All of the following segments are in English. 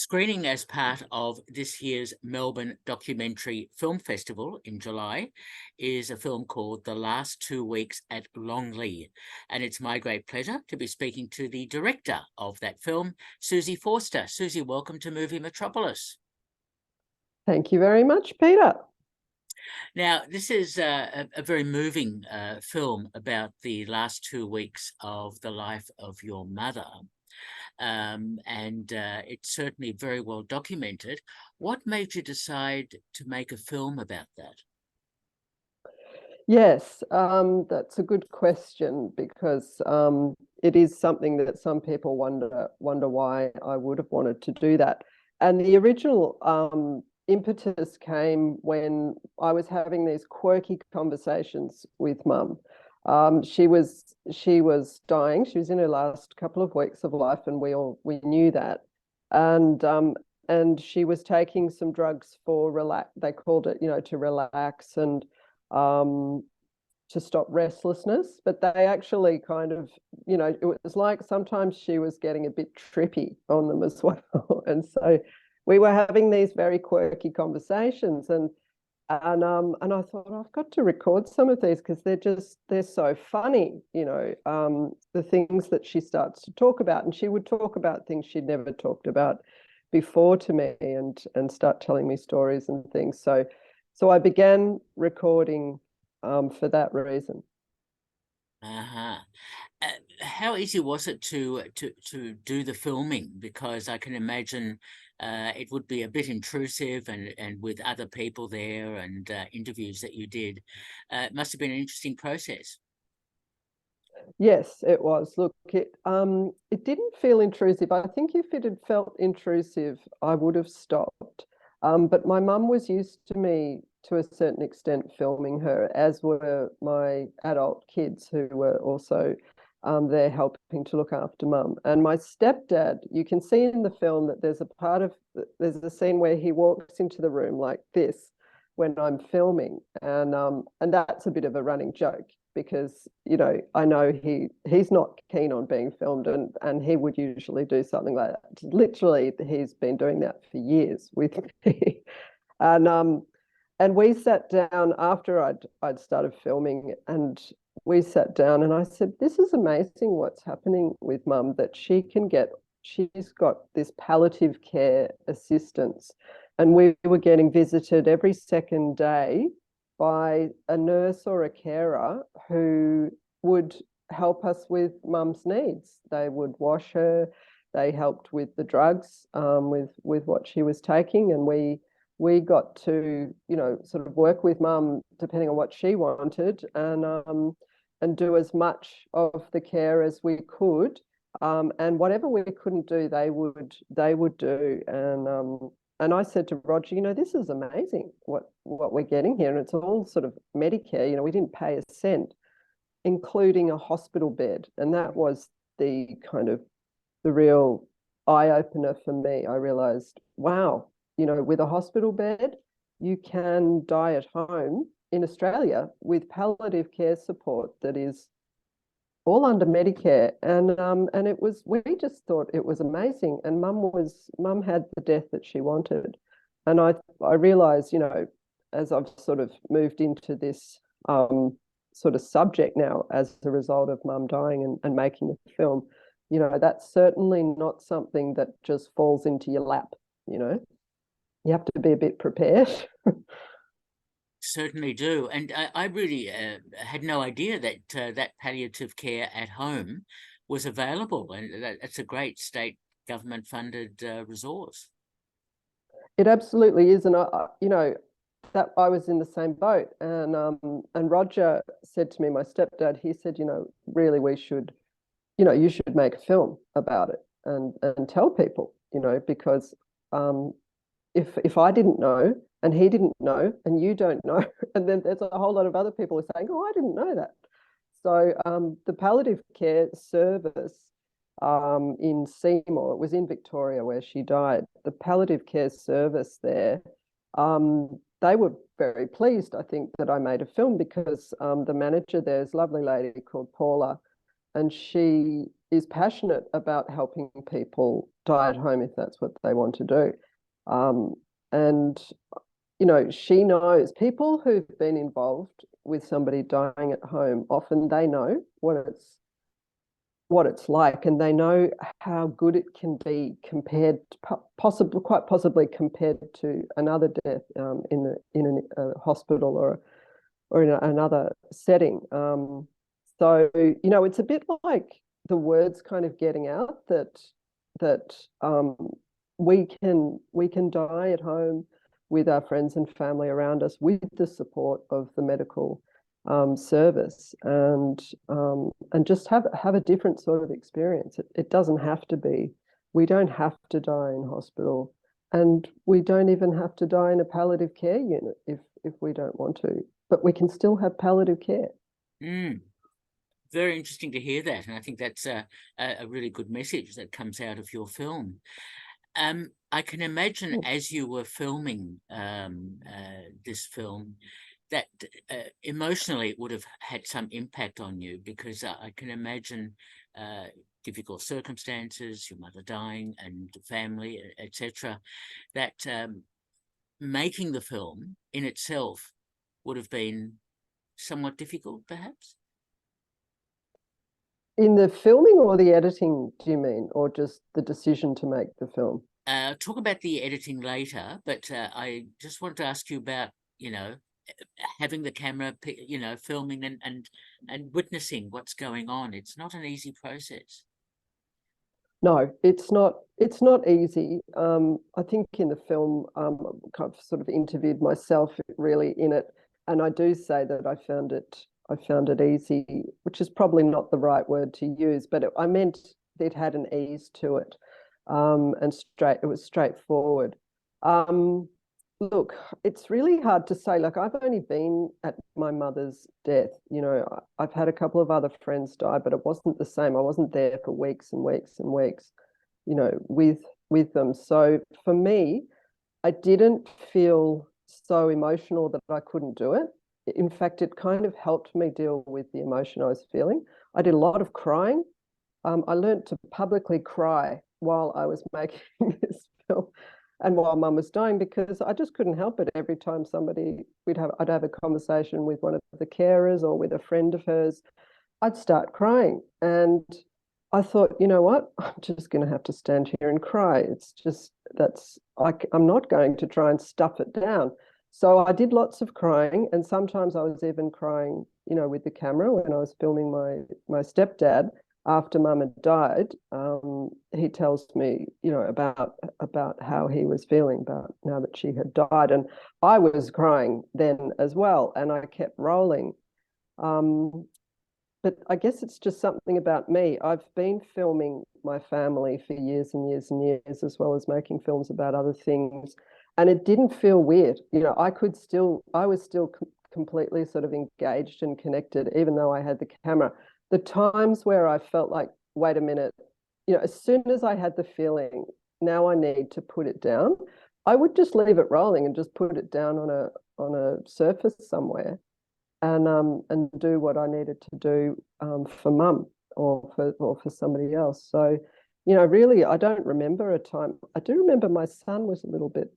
Screening as part of this year's Melbourne Documentary Film Festival in July is a film called The Last 2 Weeks at Longlee. And it's my great pleasure to be speaking to the director of that film, Susie Forster. Susie, welcome to Movie Metropolis. Thank you very much, Peter. Now, this is a very moving film about the last 2 weeks of the life of your mother. It's certainly very well documented. What made you decide to make a film about that? Yes, that's a good question because it is something that some people wonder why I would have wanted to do that. And the original impetus came when I was having these quirky conversations with Mum. She was dying. She was in her last couple of weeks of life, and we knew that. And she was taking some drugs for relax. They called it, to relax and to stop restlessness. But they actually kind of, it was like sometimes she was getting a bit trippy on them as well. And so we were having these very quirky conversations, and I thought, I've got to record some of these because they're so funny, the things that she starts to talk about. And she would talk about things she'd never talked about before to me and start telling me stories and things. So I began recording for that reason. How easy was it to do the filming? Because I can imagine it would be a bit intrusive, and with other people there and interviews that you did. It must have been an interesting process. Yes, it was. Look, it didn't feel intrusive. I think if it had felt intrusive, I would have stopped. But my mum was used to me to a certain extent filming her, as were my adult kids who were also there helping to look after Mum. And my stepdad, you can see in the film that there's a scene where he walks into the room like this when I'm filming, and that's a bit of a running joke because I know he's not keen on being filmed, and he would usually do something like that. Literally, he's been doing that for years with me. And we sat down after I'd started filming, and we sat down and I said, this is amazing what's happening with Mum, that she's got this palliative care assistance. And we were getting visited every second day by a nurse or a carer who would help us with Mum's needs. They would wash her, they helped with the drugs, with what she was taking, and we got to, sort of work with Mum depending on what she wanted, and do as much of the care as we could, and whatever we couldn't do, they would do. And I said to Roger, this is amazing what we're getting here, and it's all sort of Medicare. We didn't pay a cent, including a hospital bed, and that was the real eye opener for me. I realized, wow, with a hospital bed, you can die at home in Australia with palliative care support that is all under Medicare. And we just thought it was amazing. And Mum had the death that she wanted. And I realized, as I've sort of moved into this sort of subject now as a result of Mum dying and making the film, that's certainly not something that just falls into your lap. You have to be a bit prepared. Certainly do. And I really had no idea that that palliative care at home was available. And that's a great state government funded resource. It absolutely is. And that I was in the same boat. And Roger said to me, my stepdad, he said, really we should, you should make a film about it and tell people, because if I didn't know and he didn't know and you don't know, and then there's a whole lot of other people saying, oh, I didn't know that. So the palliative care service in Seymour, it was in Victoria where she died, the palliative care service there, they were very pleased, I think, that I made a film because the manager there is a lovely lady called Paula, and she is passionate about helping people die at home if that's what they want to do. And she knows people who've been involved with somebody dying at home, often they know what it's like, and they know how good it can be compared to, quite possibly compared to another death in a hospital or in another setting. So it's a bit like the word's kind of getting out that we can die at home with our friends and family around us with the support of the medical service, and just have a different sort of experience. It doesn't have to be. We don't have to die in hospital, and we don't even have to die in a palliative care unit if we don't want to. But we can still have palliative care. Very interesting to hear that, and I think that's a really good message that comes out of your film. I can imagine as you were filming this film that emotionally it would have had some impact on you, because I can imagine difficult circumstances, your mother dying and family, etc., that making the film in itself would have been somewhat difficult, perhaps? In the filming or the editing, do you mean, or just the decision to make the film? Talk about the editing later, but I just want to ask you about, having the camera, filming and witnessing what's going on. It's not an easy process. No, it's not. It's not easy. I think in the film, I've sort of interviewed myself really in it, and I do say that I found it easy, which is probably not the right word to use, but I meant it had an ease to it, and it was straightforward. Look, it's really hard to say. Like, I've only been at my mother's death. I've had a couple of other friends die, but it wasn't the same. I wasn't there for weeks and weeks and weeks, with them. So for me, I didn't feel so emotional that I couldn't do it. In fact, it kind of helped me deal with the emotion I was feeling. I did a lot of crying. I learned to publicly cry while I was making this film and while Mum was dying, because I just couldn't help it. Every time I'd have a conversation with one of the carers or with a friend of hers, I'd start crying. And I thought, you know what? I'm just going to have to stand here and cry. It's just, I'm not going to try and stuff it down. So I did lots of crying, and sometimes I was even crying, with the camera when I was filming my stepdad after Mum had died. He tells me, about how he was feeling about now that she had died, and I was crying then as well, and I kept rolling. But I guess it's just something about me. I've been filming my family for years and years and years, as well as making films about other things. And it didn't feel weird. I was still completely sort of engaged and connected, even though I had the camera. The times where I felt like, wait a minute, as soon as I had the feeling, now I need to put it down, I would just leave it rolling and just put it down on a surface somewhere, and do what I needed to do for Mum or for somebody else. So, really, I don't remember a time. I do remember my son was a little bit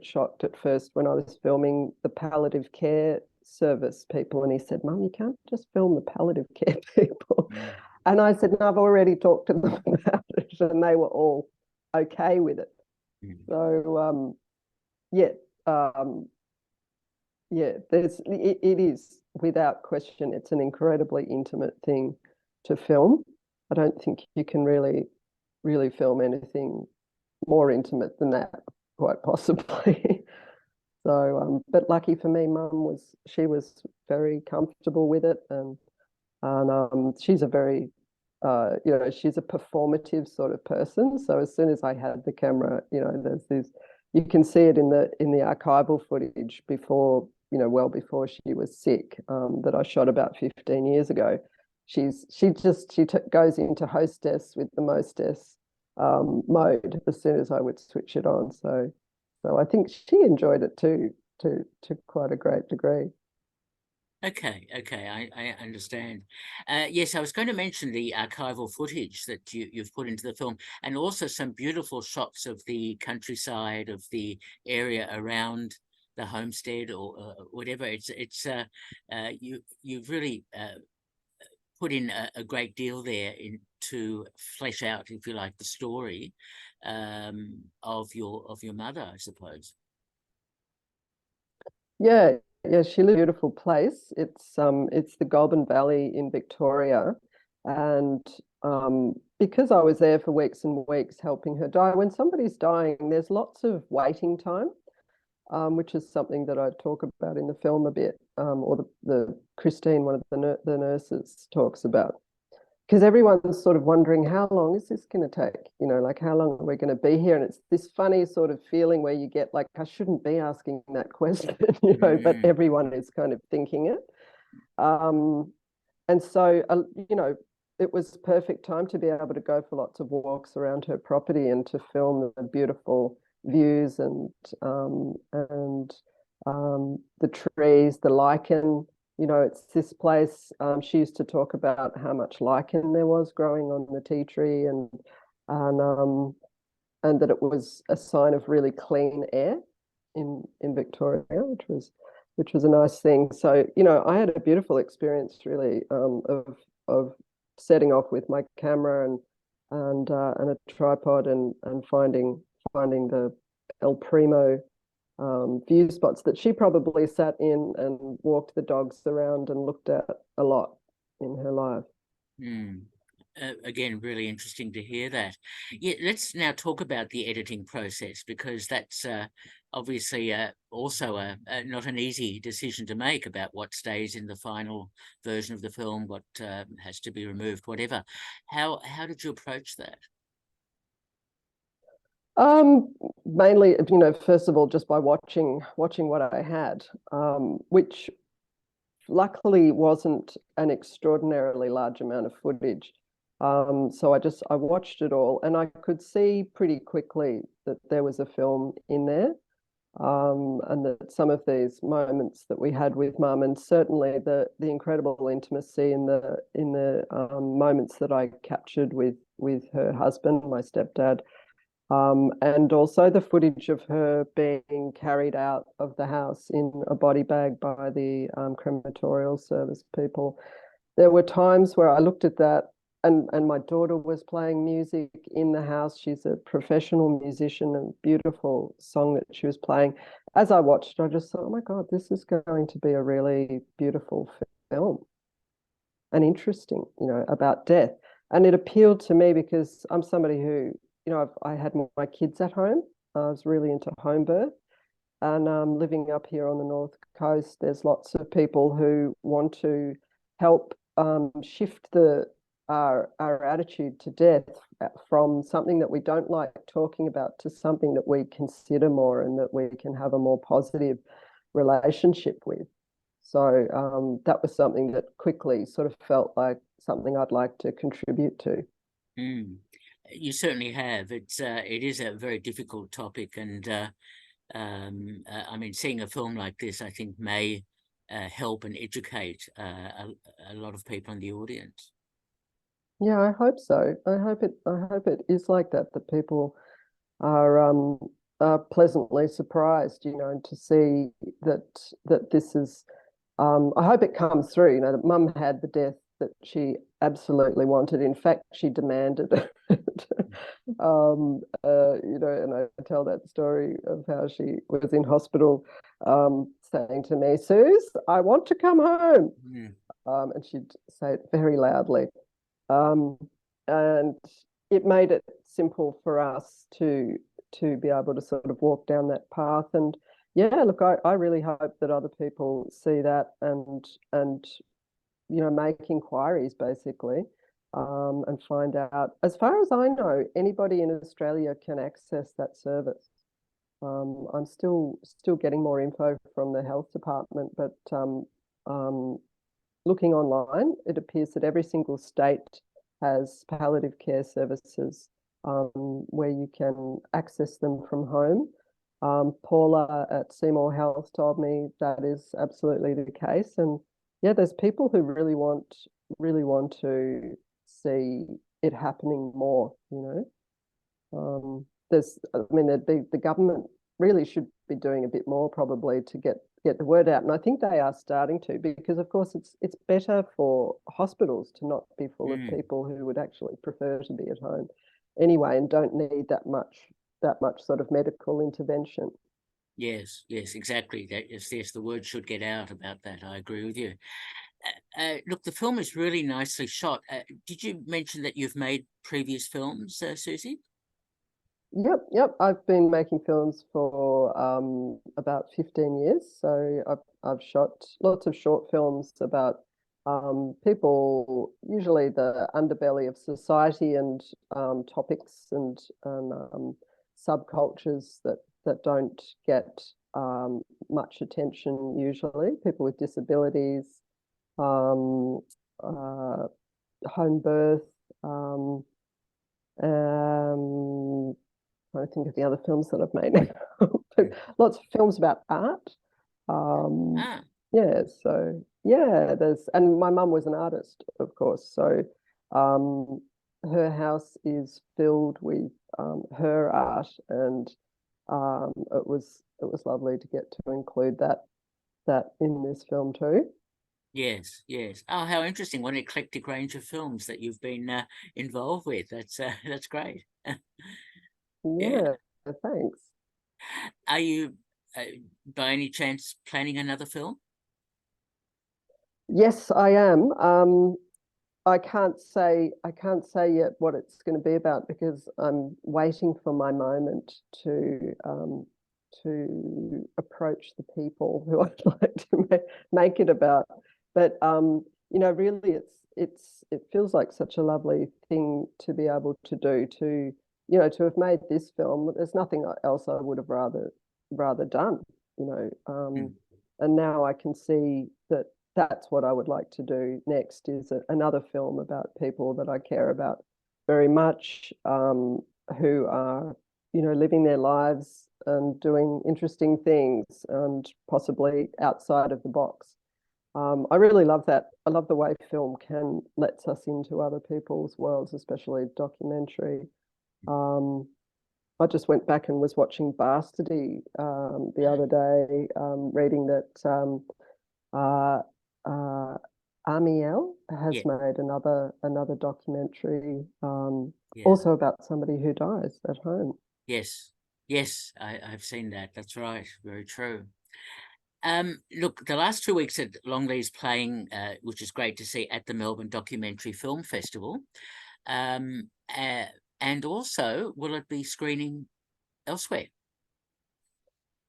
shocked at first when I was filming the palliative care service people, and he said, "Mum, you can't just film the palliative care people." And I said, "No, I've already talked to them about it," and they were all okay with it. So, yeah. Yeah, it is, without question, it's an incredibly intimate thing to film. I don't think you can really film anything more intimate than that, quite possibly. So, but lucky for me, Mum she was very comfortable with it, and she's a very, she's a performative sort of person. So as soon as I had the camera, there's this, you can see it in the archival footage before, well before she was sick, that I shot about 15 years ago. She goes into hostess with the mostess mode as soon as I would switch it on. So I think she enjoyed it too, to quite a great degree. Okay, okay, I understand. Yes, I was going to mention the archival footage that you've put into the film, and also some beautiful shots of the countryside, of the area around the homestead, or whatever. You've really put in a great deal there to flesh out, if you like, the story of your mother, I suppose. Yeah, yeah, she lives in a beautiful place. It's the Goulburn Valley in Victoria. And because I was there for weeks and weeks helping her die, when somebody's dying, there's lots of waiting time, which is something that I talk about in the film a bit, or the Christine, one of the nurses, talks about. Because everyone's sort of wondering, how long is this going to take? You know, like, how long are we going to be here? And it's this funny sort of feeling where you get like, I shouldn't be asking that question, you know, but Mm. everyone is kind of thinking it. Um, and so, you know, it was perfect time to be able to go for lots of walks around her property and to film the beautiful views and the trees, the lichen. You know, it's this place. She used to talk about how much lichen there was growing on the tea tree, and and that it was a sign of really clean air in Victoria, which was a nice thing. So, you know, I had a beautiful experience really, of setting off with my camera and a tripod and finding the El Primo view spots that she probably sat in and walked the dogs around and looked at a lot in her life. Mm. Again, really interesting to hear that. Yeah, let's now talk about the editing process, because that's obviously also not an easy decision to make about what stays in the final version of the film, what has to be removed, whatever. How did you approach that? Um, Mainly, you know, first of all, just by watching what I had, which luckily wasn't an extraordinarily large amount of footage. So I watched it all, and I could see pretty quickly that there was a film in there, and that some of these moments that we had with Mum, and certainly the incredible intimacy in the moments that I captured with her husband, my stepdad, and also the footage of her being carried out of the house in a body bag by the crematorial service people. There were times where I looked at that, and my daughter was playing music in the house. She's a professional musician, and beautiful song that she was playing. As I watched, I just thought, oh my God, this is going to be a really beautiful film and interesting, you know, about death. And it appealed to me because I'm somebody who, you know, I had my kids at home. I was really into home birth. And living up here on the North Coast, there's lots of people who want to help shift our attitude to death from something that we don't like talking about to something that we consider more and that we can have a more positive relationship with. So that was something that quickly sort of felt like something I'd like to contribute to. Mm. You certainly have. It is a very difficult topic, and I mean, seeing a film like this, I think, may help and educate a lot of people in the audience. Yeah, I hope so. I hope it is like that, that people are pleasantly surprised, you know, and to see that this is. I hope it comes through. You know, that Mum had the death that she absolutely wanted. In fact, she demanded it. You know, and I tell that story of how she was in hospital, saying to me, "Suze, I want to come home," Mm. and she'd say it very loudly. Um, and it made it simple for us to be able to sort of walk down that path. And yeah, look, I really hope that other people see that and you know, make inquiries basically, and find out. As far as I know, anybody in Australia can access that service. I'm still getting more info from the health department, but um, looking online, it appears that every single state has palliative care services, where you can access them from home. Paula at Seymour Health told me that is absolutely the case, and yeah, there's people who really want to see it happening more, you know. I mean, the government really should be doing a bit more probably to get the word out, and I think they are starting to, because of course it's better for hospitals to not be full of Mm. people who would actually prefer to be at home anyway and don't need that much sort of medical intervention. Yes, yes, exactly. Yes, the word should get out about that. I agree with you. Look, the film is really nicely shot. Did you mention that you've made previous films, Susie? Yep. I've been making films for about 15 years. So I've shot lots of short films about people, usually the underbelly of society, and topics and subcultures that don't get much attention usually. People with disabilities, um, uh, home birth. Um, um, I think of the other films that I've made. Lots of films about art. Um, Ah, yeah, so yeah, and my mum was an artist, of course. So um, her house is filled with her art, and it was lovely to get to include that in this film too. yes, yes. Oh, how interesting! What an eclectic range of films that you've been involved with. That's great. Yeah. Yeah, thanks. Are you, uh, by any chance, planning another film? Yes, I am. I can't say yet what it's going to be about because I'm waiting for my moment to approach the people who I'd like to make it about. But really, it feels like such a lovely thing to be able to do, to have made this film. There's nothing else I would have rather done, you know. Mm. And now I can see that that's what I would like to do next, is another film about people that I care about very much, who are, living their lives and doing interesting things and possibly outside of the box. I really love that. I love the way film can lets us into other people's worlds, especially documentary. Um, I just went back and was watching Bastardy the other day, reading that uh, uh, Amiel Yeah, has made another documentary, yeah. also about somebody who dies at home. Yes, yes. I've seen that. That's right. Very true. Look, the last 2 weeks at Longlee's playing, which is great to see, at the Melbourne Documentary Film Festival. Um, uh, and also, will it be screening elsewhere?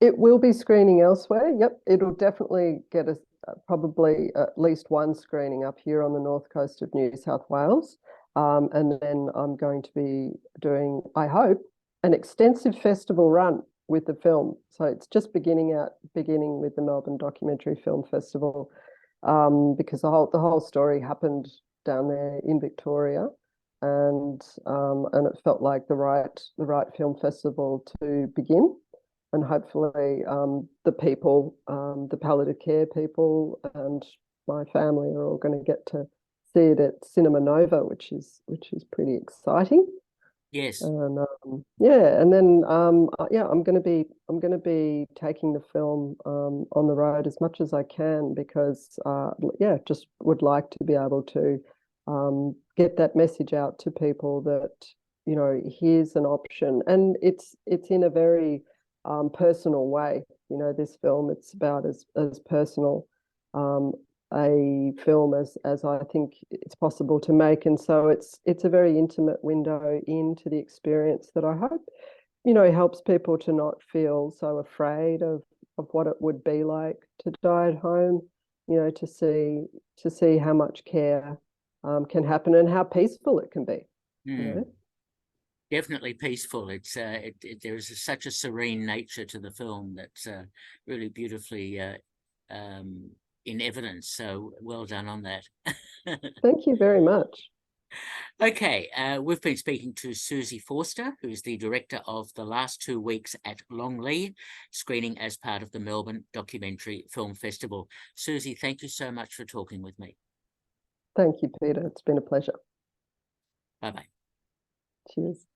It will be screening elsewhere. Yep, it'll definitely get us probably at least one screening up here on the north coast of New South Wales. And then I'm going to be doing, I hope, an extensive festival run with the film. So it's just beginning with the Melbourne Documentary Film Festival, because the whole story happened down there in Victoria, and it felt like the right film festival to begin, and hopefully the people, the palliative care people, and my family are all going to get to see it at Cinema Nova, which is pretty exciting. Yes. And yeah, and then yeah, I'm going to be taking the film on the road as much as I can, because yeah, just would like to be able to get that message out to people that, here's an option, and it's in a very personal way. This film, it's about as personal um, a film as I think it's possible to make, and so it's a very intimate window into the experience that I hope helps people to not feel so afraid of what it would be like to die at home. To see how much care can happen and how peaceful it can be. You Mm. know. Definitely peaceful. There is such a serene nature to the film that's really beautifully um, in evidence. So well done on that. Thank you very much. Okay, we've been speaking to Susie Forster, who is the director of The Last 2 Weeks at Longlee, screening as part of the Melbourne Documentary Film Festival. Susie, thank you so much for talking with me. Thank you, Peter. It's been a pleasure. Bye-bye. Cheers.